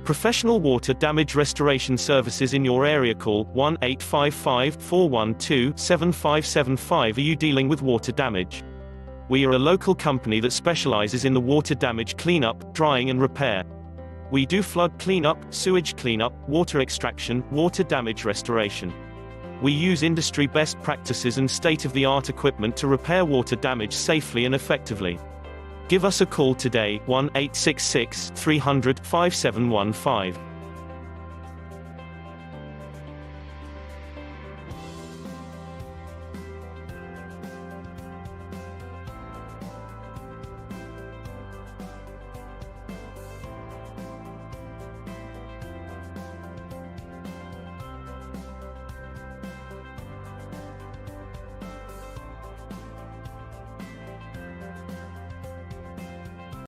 Professional water damage restoration services in your area. Call 1-855-412-7575. Are you dealing with water damage? We are a local company that specializes in the water damage cleanup, drying and repair. We do flood cleanup, sewage cleanup, water extraction, water damage restoration. We use industry best practices and state-of-the-art equipment to repair water damage safely and effectively. Give us a call today, 1-866-300-5715.